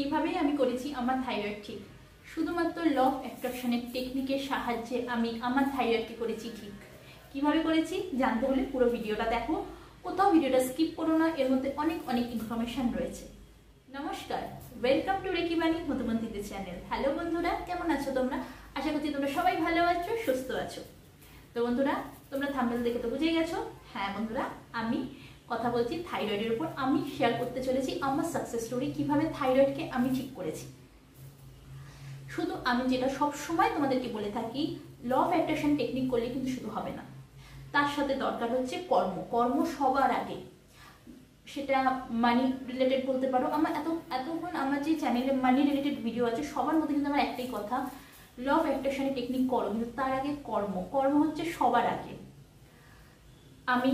এইভাবেই আমি করেছি আমার থাইরয়েড ঠিক। শুধুমাত্র ল অফ অ্যাট্রাকশনের টেকনিকের সাহায্যে আমি আমার থাইরয়েডকে করেছি ঠিক। কিভাবে করেছি জানতে হলে পুরো ভিডিওটা দেখো, কোথাও ভিডিওটা স্কিপ করো না, এর মধ্যে অনেক অনেক ইনফরমেশন রয়েছে। নমস্কার, ওয়েলকাম টু রেকি বাণী মধুমন্তিতে চ্যানেল। হ্যালো বন্ধুরা, কেমন আছো তোমরা? আশা করছি তোমরা সবাই ভালো আছো, সুস্থ আছো। তো বন্ধুরা, তোমরা থাম্বনেল দেখে তো বুঝেই গেছো। হ্যাঁ বন্ধুরা, আমি কথা বলছি থাইরয়েডের উপর। আমি শেয়ার করতে চলেছি আমার সাকসেস স্টোরি, কিভাবে থাইরয়েডকে আমি ঠিক করেছি। শুধু আমি যেটা সব সময় তোমাদেরকে বলে থাকি, ল অফ অ্যাট্রাকশন টেকনিক করলে কিন্তু শুধু হবে না, তার সাথে দরকার হচ্ছে কর্ম সবার আগে। সেটা মানি রিলেটেড বলতে পারো। আমার এতক্ষণ আমার যে চ্যানেলে মানি রিলেটেড ভিডিও আছে সবার মধ্যে কিন্তু আমার একটাই কথা, ল অফ অ্যাট্রাকশনের টেকনিক করো, কিন্তু তার আগে কর্ম হচ্ছে সবার আগে। আমি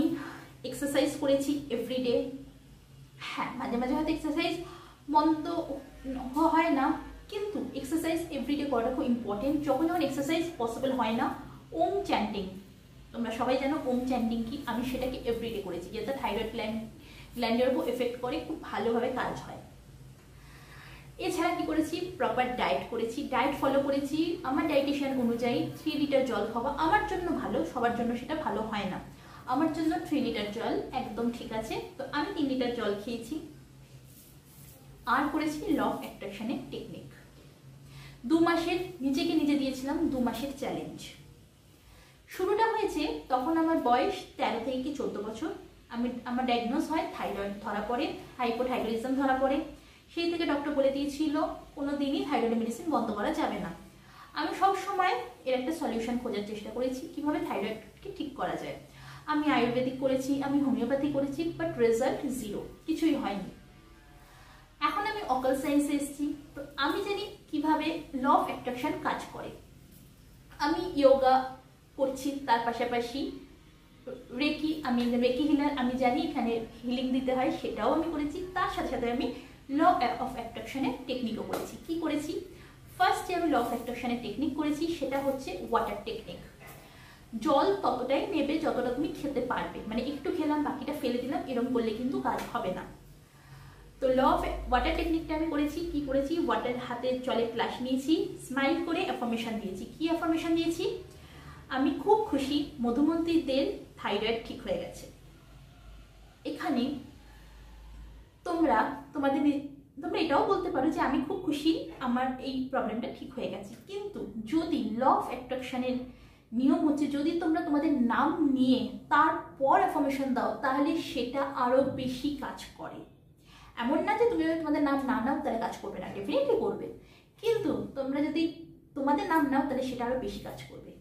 এক্সারসাইজ করেছি এভরিডে। হ্যাঁ, মাঝে মাঝে হয়তো এক্সারসাইজ বন্ধ হয় না, কিন্তু এক্সারসাইজ এভরিডে করাটা খুব ইম্পর্টেন্ট। যখন এক্সারসাইজ পসিবল হয় না, ওম চ্যান্টিং, তোমরা সবাই জানো ওম চ্যান্টিং কি, আমি সেটাকে এভরিডে করেছি, যাতে থাইরয়েড গ্ল্যান্ডের উপর এফেক্ট করে, খুব ভালোভাবে কাজ হয়। এছাড়া কি করেছি, প্রপার ডায়েট করেছি, ডায়েট ফলো করেছি আমার ডায়েটিশিয়ান অনুযায়ী। 3 লিটার জল খাওয়া আমার জন্য ভালো, সবার জন্য সেটা ভালো হয় না। আমার জন্য 3 লিটার জল একদম ঠিক আছে, তো আমি 3 লিটার জল খেয়েছি। আর করেছি ল অফ অ্যাট্রাকশনের টেকনিক। 2 মাসের নিজেকে নিজে দিয়েছিলাম 2 মাসের চ্যালেঞ্জ। শুরুটা হয়েছে তখন আমার বয়স 13 থেকে কি 14 বছর। আমার ডায়াগনোজ হয় থাইরয়েড ধরা পড়ে, হাইপোথাইরয়েডিজম ধরা পড়ে। সেই থেকে ডক্টর বলে দিয়েছিল কোনো দিনই থাইরয়েড মেডিসিন বন্ধ করা যাবে না। আমি সব সময় এর একটা সলিউশন খোঁজার চেষ্টা করেছি, কিভাবে থাইরয়েডকে ঠিক করা যায়। আমি আয়ুর্বেদিক করেছি, আমি হোমিওপ্যাথি করেছি, বাট রেজাল্ট জিরো, কিছুই হয়নি। এখন আমি অকাল সায়েন্সে এসেছি, তো আমি জানি কিভাবে ল অফ অ্যাট্রাকশন কাজ করে। আমি যোগা করছি, তার পাশাপাশি আমি রেকি হিলার, আমি জানি এখানে হিলিং দিতে হয়, সেটাও আমি করেছি। তার সাথে সাথে আমি ল অফ অ্যাট্রাকশনের টেকনিকও করেছি। কি করেছি? ফার্স্ট যে আমি ল অফ অ্যাট্রাকশনের টেকনিক করেছি সেটা হচ্ছে ওয়াটার টেকনিক। জল ততটাই নেবে যতটা তুমি খেতে পারবে, মানে একটু খেলাম বাকিটা ফেলে দিলাম, এরকম করলে কিন্তু কাজ হবে না। তো ল অফ ওয়াটার টেকনিকটা আমি করেছি। কি করেছি? ওয়াটার হাতে জলে গ্লাস নিয়েছি, স্মাইল করে অ্যাফার্মেশন দিয়েছি। কি অ্যাফার্মেশন দিয়েছি? আমি খুব খুশি, মধুমন্তিদের থাইরয়েড ঠিক হয়ে গেছে। এখানে তোমরা এটাও বলতে পারো যে আমি খুব খুশি, আমার এই প্রবলেমটা ঠিক হয়ে গেছে। কিন্তু যদি ল অফ অ্যাট্রাকশনের নিয়ম হচ্ছে, যদি তোমরা তোমাদের নাম নিয়ে তারপর অ্যাফার্মেশন দাও, তাহলে সেটা আরো বেশি কাজ করে। এমন না যে তুমি যদি তোমাদের নাম না নাও তাহলে কাজ করবে না, ডেফিনেটলি করবে, কিন্তু তোমরা যদি তোমাদের নাম নাও তাহলে সেটা আরো বেশি কাজ করবে।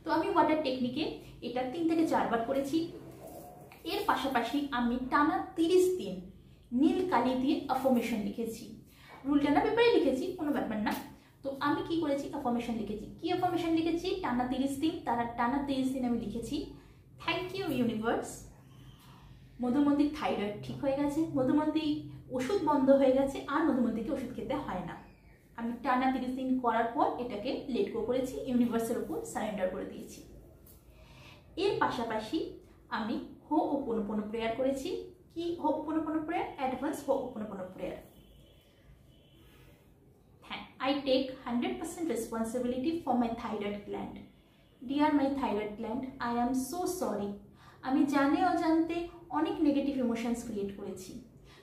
তো আমি ওয়াটার টেকনিকে এটা 3 থেকে 4 বার করেছি। এর পাশাপাশি আমি টানা 30 দিন নীল কালি দিয়ে অ্যাফার্মেশন লিখেছি। রুলটা না পেপারে লিখেছি, কোনো ব্যাপার না। তো আমি কি করেছি? অ্যাফার্মেশন লিখেছি। কি অ্যাফার্মেশন লিখেছি? টানা 30 দিন। টানা 30 দিন আমি লিখেছি, থ্যাংক ইউ ইউনিভার্স, মধুমন্তির থাইরয়েড ঠিক হয়ে গেছে, মধুমন্তি ওষুধ বন্ধ হয়ে গেছে, আর মধুমন্তিকে ওষুধ খেতে হয় না। আমি টানা 30 দিন করার পর এটাকে লেট গো করেছি, ইউনিভার্সের উপর সারেন্ডার করে দিয়েছি। এর পাশাপাশি আমি হো'ওপনোপনো প্রেয়ার করেছি। কি ho'oponopono prayer? Advance ho'oponopono prayer. হ্যাঁ, I take 100% responsibility for my thyroid gland. Dear my thyroid gland, I am so sorry. আমি জানে অজান্তে অনেক নেগেটিভ ইমোশনস ক্রিয়েট করেছি,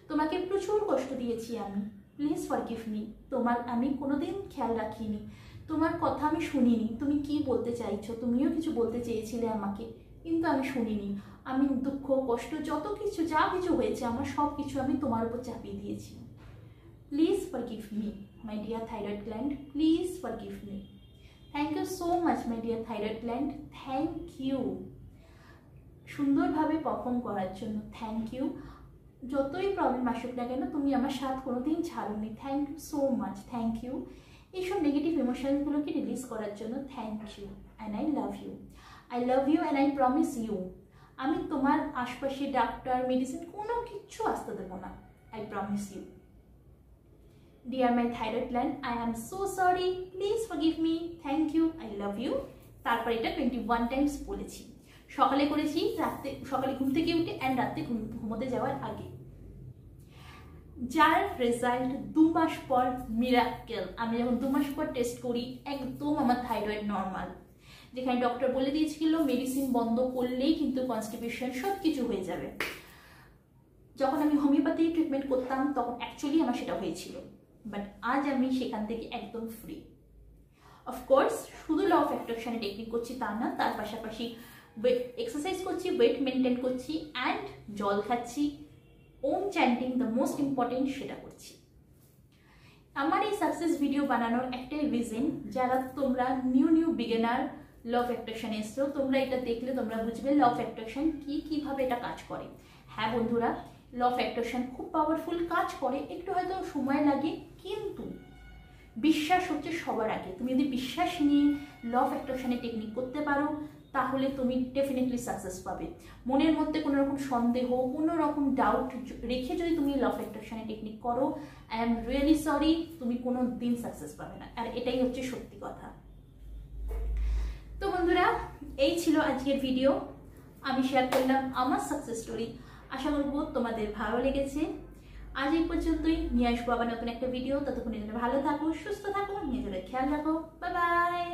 তোমাকে প্রচুর কষ্ট দিয়েছি আমি, প্লিজ ফরগিভ মি। আমি কোনোদিন খেয়াল রাখিনি, তোমার কথা আমি শুনিনি, তুমি কি বলতে চাইছো, তুমিও কিছু বলতে চেয়েছিলে আমাকে, কিন্তু আমি শুনিনি। আমি দুঃখ কষ্ট যা কিছু হয়েছে আমার সব কিছু আমি তোমার উপর চাপিয়ে দিয়েছি। Please forgive me my dear thyroid gland, please forgive me. Thank you so much my dear thyroid gland, thank you সুন্দরভাবে পারফর্ম করার জন্য, থ্যাংক ইউ। যতই প্রবলেম আসুক না কেন, তুমি আমার সাথ কোনোদিন ছাড়োনি, thank you so much, thank you. এইসব নেগেটিভ ইমোশনগুলোকে রিলিজ করার জন্য thank you, and I love you, and I promise you, আমি তোমার আশপাশে ডাক্তার মেডিসিন কোনো কিচ্ছু আসতে দেবো না, I promise you. Dear my thyroid gland, I am so sorry, please forgive me, thank you, I love you. তারপর এটা 21 টাইমস বলেছি। সকালে করেছি, সকালে ঘুম থেকে উঠে, অ্যান্ড রাত্রে ঘুমোতে যাওয়ার আগে। যার রেজাল্ট 2 মাস পর মিরাক্কেল। আমি যখন 2 মাস পর টেস্ট করি একদম আমার থাইরয়েড নর্মাল, যেখানে ডক্টর বলে দিয়েছিল মেডিসিন বন্ধ করলেই কিন্তু কনস্টিপেশন সব কিছু হয়ে যাবে। যখন আমি হোমিওপ্যাথি ট্রিটমেন্ট করতাম তখন অ্যাকচুয়ালি আমার সেটা হয়েছিল, বাট আজ আমি সেখান থেকে একদম ফ্রি। অফকোর্স শুধু ল অফ অ্যাট্রাকশনে টেকনিক করছি তা না, তার পাশাপাশি ওয়েট এক্সারসাইজ করছি, ওয়েট মেনটেন করছি, অ্যান্ড জল খাচ্ছি, ওম চ্যান্টিং দ্য মোস্ট ইম্পর্টেন্ট সেটা করছি। আমার এই সাকসেস ভিডিও বানানোর একটাই রিজন, যারা তোমরা new beginner law of attraction এসছো, তোমরা এটা দেখলে তোমরা বুঝবে ল অফ অ্যাট্রাকশন কিভাবে এটা কাজ করে। হ্যাঁ বন্ধুরা, ল অফ অ্যাট্রাকশন খুব পাওয়ারফুল কাজ করে, একটু হয়তো সময় লাগে, কিন্তু বিশ্বাস হচ্ছে সবার আগে। তুমি যদি বিশ্বাস নিয়ে ল অফ অ্যাট্রাকশনে টেকনিক করতে পারো তাহলে তুমি ডেফিনেটলি সাকসেস পাবে। মনের মধ্যে কোনো রকম সন্দেহ, কোনো রকম ডাউট রেখে যদি তুমি ল অফ অ্যাট্রাকশনে টেকনিক করো, আই এম রিয়েলি সরি, তুমি কোনো দিন সাকসেস পাবে না। আর এটাই হচ্ছে সত্যি কথা। তো বন্ধুরা, এই ছিল আজকের ভিডিও। আমি শেয়ার করলাম আমার সাকসেস স্টোরি। আশা করবো তোমাদের ভালো লেগেছে। আজ এই পর্যন্তই, নিয়ে আসবো আবার নতুন একটা ভিডিও। ততক্ষণ ভালো থাকো, সুস্থ থাকো, নিজেদের খেয়াল রাখো। Bye bye.